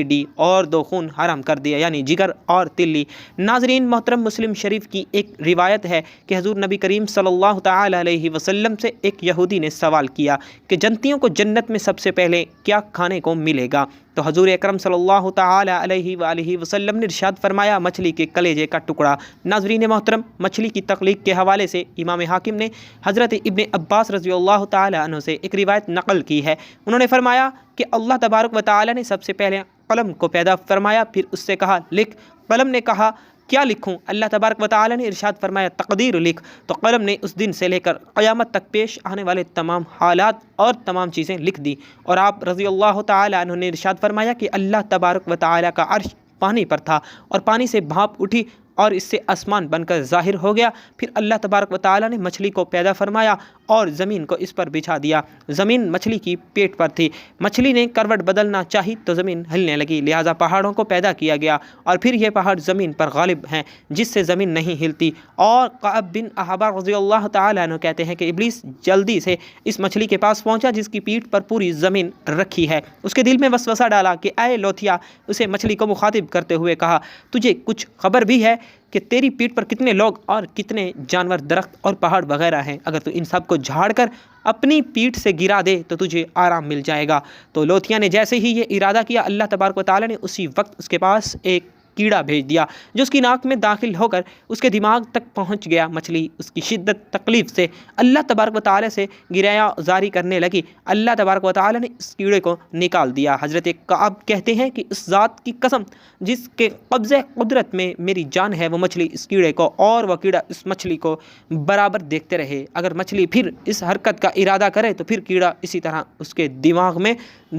ٹڈی اور 2 خون حرام کر دیا، یعنی جگر اور تلی۔ ناظرین محترم، مسلم شریف کی ایک روایت ہے کہ حضور نبی کریم صلی اللہ تعالی علیہ وسلم سے ایک یہودی نے سوال کیا کہ جنتیوں کو جنت میں سب سے پہلے کیا کھانے کو ملے گا؟ تو حضور اکرم صلی اللہ تعالی علیہ وآلہ وسلم نے ارشاد فرمایا مچھلی کے کلیجے کا ٹکڑا۔ ناظرین محترم، مچھلی کی تخلیق کے حوالے سے امام حاکم نے حضرت ابن عباس رضی اللہ تعالی عنہ سے ایک روایت نقل کی ہے۔ انہوں نے فرمایا کہ اللہ تبارک و تعالی نے سب سے پہلے قلم کو پیدا فرمایا، پھر اس سے کہا لکھ۔ قلم نے کہا کیا لکھوں؟ اللہ تبارک و تعالی نے ارشاد فرمایا تقدیر لکھ۔ تو قلم نے اس دن سے لے کر قیامت تک پیش آنے والے تمام حالات اور تمام چیزیں لکھ دی۔ اور آپ رضی اللہ تعالی عنہ نے ارشاد فرمایا کہ اللہ تبارک و تعالی کا عرش پانی پر تھا اور پانی سے بھاپ اٹھی اور اس سے آسمان بن کر ظاہر ہو گیا۔ پھر اللہ تبارک و تعالی نے مچھلی کو پیدا فرمایا اور زمین کو اس پر بچھا دیا۔ زمین مچھلی کی پیٹ پر تھی، مچھلی نے کروٹ بدلنا چاہی تو زمین ہلنے لگی، لہٰذا پہاڑوں کو پیدا کیا گیا اور پھر یہ پہاڑ زمین پر غالب ہیں جس سے زمین نہیں ہلتی۔ اور کعب بن احبار رضی اللہ تعالی عنہ کہتے ہیں کہ ابلیس جلدی سے اس مچھلی کے پاس پہنچا جس کی پیٹھ پر پوری زمین رکھی ہے۔ اس کے دل میں وسوسہ ڈالا کہ اے لوتھیا، اسے مچھلی کو مخاطب کرتے ہوئے کہا تجھے کچھ خبر بھی ہے کہ تیری پیٹھ پر کتنے لوگ اور کتنے جانور، درخت اور پہاڑ وغیرہ ہیں؟ اگر تو ان سب کو جھاڑ کر اپنی پیٹھ سے گرا دے تو تجھے آرام مل جائے گا۔ تو لوتھیا نے جیسے ہی یہ ارادہ کیا، اللہ تبارک و تعالی نے اسی وقت اس کے پاس ایک کیڑا بھیج دیا جو اس کی ناک میں داخل ہو کر اس کے دماغ تک پہنچ گیا۔ مچھلی اس کی شدت تکلیف سے اللہ تبارک و تعالی سے گریہ زاری کرنے لگی۔ اللہ تبارک و تعالی نے اس کیڑے کو نکال دیا۔ حضرت کعب کہتے ہیں کہ اس ذات کی قسم جس کے قبضہ قدرت میں میری جان ہے، وہ مچھلی اس کیڑے کو اور وہ کیڑا اس مچھلی کو برابر دیکھتے رہے۔ اگر مچھلی پھر اس حرکت کا ارادہ کرے تو پھر کیڑا اسی طرح اس کے دماغ میں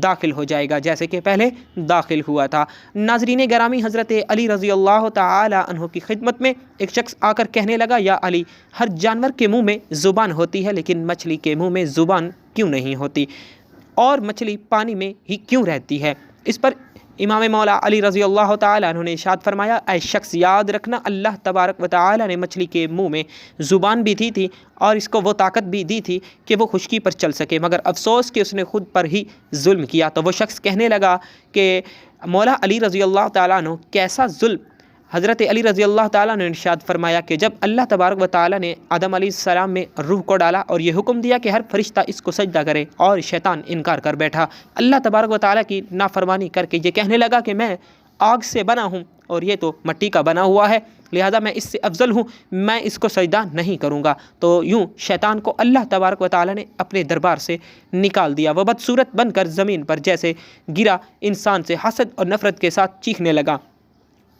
داخل ہو جائے گا جیسے کہ پہلے داخل ہوا تھا۔ ناظرین گرامی، حضرت علی رضی اللہ تعالی عنہ کی خدمت میں ایک شخص آ کر کہنے لگا یا علی، ہر جانور کے منہ میں زبان ہوتی ہے لیکن مچھلی کے منہ میں زبان کیوں نہیں ہوتی، اور مچھلی پانی میں ہی کیوں رہتی ہے؟ اس پر امام مولا علی رضی اللہ تعالی عنہ نے ارشاد فرمایا اے شخص، یاد رکھنا اللہ تبارک و تعالی نے مچھلی کے منہ میں زبان بھی دی تھی اور اس کو وہ طاقت بھی دی تھی کہ وہ خشکی پر چل سکے، مگر افسوس کہ اس نے خود پر ہی ظلم کیا۔ تو وہ شخص کہنے لگا کہ مولا علی رضی اللہ تعالیٰ عنہ کیسا ظلم؟ حضرت علی رضی اللہ تعالیٰ نے ارشاد فرمایا کہ جب اللہ تبارک و تعالیٰ نے آدم علیہ السلام میں روح کو ڈالا اور یہ حکم دیا کہ ہر فرشتہ اس کو سجدہ کرے اور شیطان انکار کر بیٹھا، اللہ تبارک و تعالیٰ کی نافرمانی کر کے یہ کہنے لگا کہ میں آگ سے بنا ہوں اور یہ تو مٹی کا بنا ہوا ہے، لہذا میں اس سے افضل ہوں، میں اس کو سجدہ نہیں کروں گا۔ تو یوں شیطان کو اللہ تبارک و تعالیٰ نے اپنے دربار سے نکال دیا۔ وہ بدصورت بن کر زمین پر جیسے گرا، انسان سے حسد اور نفرت کے ساتھ چیخنے لگا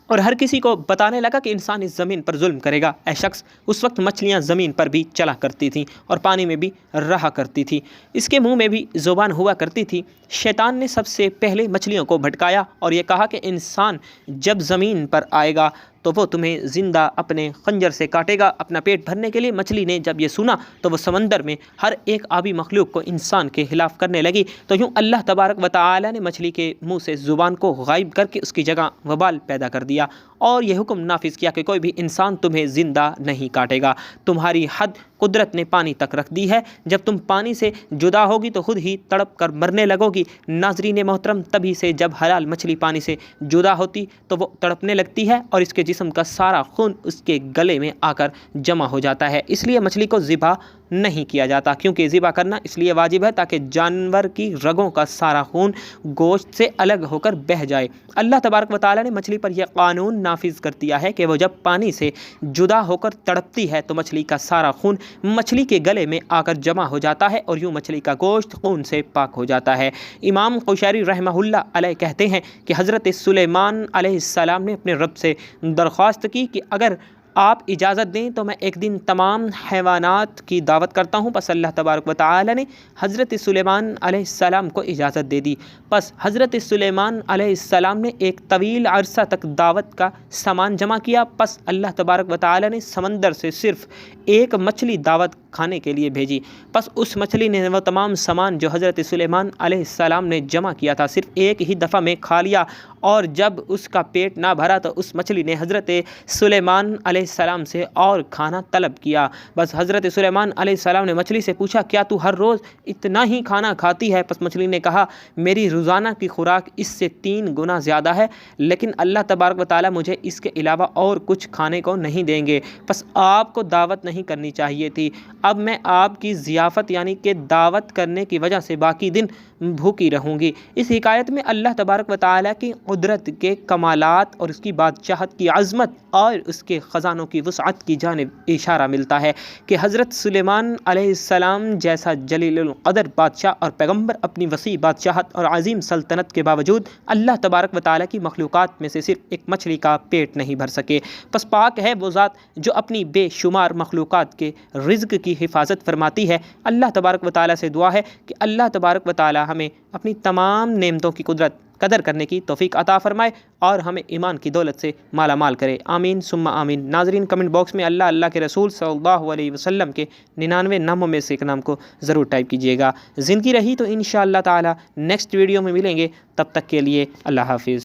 اور ہر کسی کو بتانے لگا کہ انسان اس زمین پر ظلم کرے گا۔ اے شخص، اس وقت مچھلیاں زمین پر بھی چلا کرتی تھیں اور پانی میں بھی رہا کرتی تھی، اس کے منہ میں بھی زبان ہوا کرتی تھی۔ شیطان نے سب سے پہلے مچھلیوں کو بھٹکایا اور یہ کہا کہ انسان جب زمین پر آئے گا تو وہ تمہیں زندہ اپنے خنجر سے کاٹے گا اپنا پیٹ بھرنے کے لیے۔ مچھلی نے جب یہ سنا تو وہ سمندر میں ہر ایک آبی مخلوق کو انسان کے خلاف کرنے لگی۔ تو یوں اللہ تبارک و تعالی نے مچھلی کے منہ سے زبان کو غائب کر کے اس کی جگہ وبال پیدا کر دیا اور یہ حکم نافذ کیا کہ کوئی بھی انسان تمہیں زندہ نہیں کاٹے گا۔ تمہاری حد قدرت نے پانی تک رکھ دی ہے، جب تم پانی سے جدا ہوگی تو خود ہی تڑپ کر مرنے لگو گی۔ ناظرین محترم، تبھی سے جب حلال مچھلی پانی سے جدا ہوتی تو وہ تڑپنے لگتی ہے اور اس کے جسم کا سارا خون اس کے گلے میں آ کر جمع ہو جاتا ہے۔ اس لیے مچھلی کو ذبح نہیں کیا جاتا، کیونکہ ذبح کرنا اس لیے واجب ہے تاکہ جانور کی رگوں کا سارا خون گوشت سے الگ ہو کر بہہ جائے۔ اللہ تبارک و تعالی نے مچھلی پر یہ قانون نافذ کر دیا ہے کہ وہ جب پانی سے جدا ہو کر تڑپتی ہے تو مچھلی کا سارا خون مچھلی کے گلے میں آ کر جمع ہو جاتا ہے اور یوں مچھلی کا گوشت خون سے پاک ہو جاتا ہے۔ امام قشیری رحمہ اللہ علیہ کہتے ہیں کہ حضرت سلیمان علیہ السلام نے اپنے رب سے درخواست کی کہ اگر آپ اجازت دیں تو میں ایک دن تمام حیوانات کی دعوت کرتا ہوں۔ پس اللہ تبارک و تعالی نے حضرت سلیمان علیہ السلام کو اجازت دے دی۔ پس حضرت سلیمان علیہ السلام نے ایک طویل عرصہ تک دعوت کا سامان جمع کیا۔ پس اللہ تبارک و تعالی نے سمندر سے صرف ایک مچھلی دعوت کھانے کے لیے بھیجی۔ پس اس مچھلی نے وہ تمام سامان جو حضرت سلیمان علیہ السلام نے جمع کیا تھا صرف ایک ہی دفعہ میں کھا لیا، اور جب اس کا پیٹ نہ بھرا تو اس مچھلی نے حضرت سلیمان علیہ السلام سے اور کھانا طلب کیا۔ بس حضرت سلیمان علیہ السلام نے مچھلی سے پوچھا کیا تو ہر روز اتنا ہی کھانا کھاتی ہے؟ پس مچھلی نے کہا میری روزانہ کی خوراک اس سے 3 گنا زیادہ ہے، لیکن اللہ تبارک و تعالیٰ مجھے اس کے علاوہ اور کچھ کھانے کو نہیں دیں گے، پس آپ کو دعوت نہیں کرنی چاہیے تھی۔ اب میں آپ کی ضیافت یعنی کہ دعوت کرنے کی وجہ سے باقی دن بھوکی رہوں گی۔ اس حکایت میں اللہ تبارک و تعالیٰ کی قدرت کے کمالات اور اس کی بادشاہت کی عظمت اور اس کے خزانوں کی وسعت کی جانب اشارہ ملتا ہے کہ حضرت سلیمان علیہ السلام جیسا جلیل القدر بادشاہ اور پیغمبر اپنی وسیع بادشاہت اور عظیم سلطنت کے باوجود اللہ تبارک و تعالیٰ کی مخلوقات میں سے صرف ایک مچھلی کا پیٹ نہیں بھر سکے۔ پس پاک ہے وہ ذات جو اپنی بے شمار مخلوقات کے رزق کی حفاظت فرماتی ہے۔ اللہ تبارک و تعالیٰ سے دعا ہے کہ اللہ تبارک و تعالیٰ ہمیں اپنی تمام نعمتوں کی قدر کرنے کی توفیق عطا فرمائے اور ہمیں ایمان کی دولت سے مالا مال کرے، آمین ثم آمین۔ ناظرین کمنٹ باکس میں اللہ کے رسول صلی اللہ علیہ وسلم کے 99 ناموں میں سے ایک نام کو ضرور ٹائپ کیجیے گا۔ زندگی رہی تو انشاءاللہ تعالی نیکسٹ ویڈیو میں ملیں گے، تب تک کے لیے اللہ حافظ۔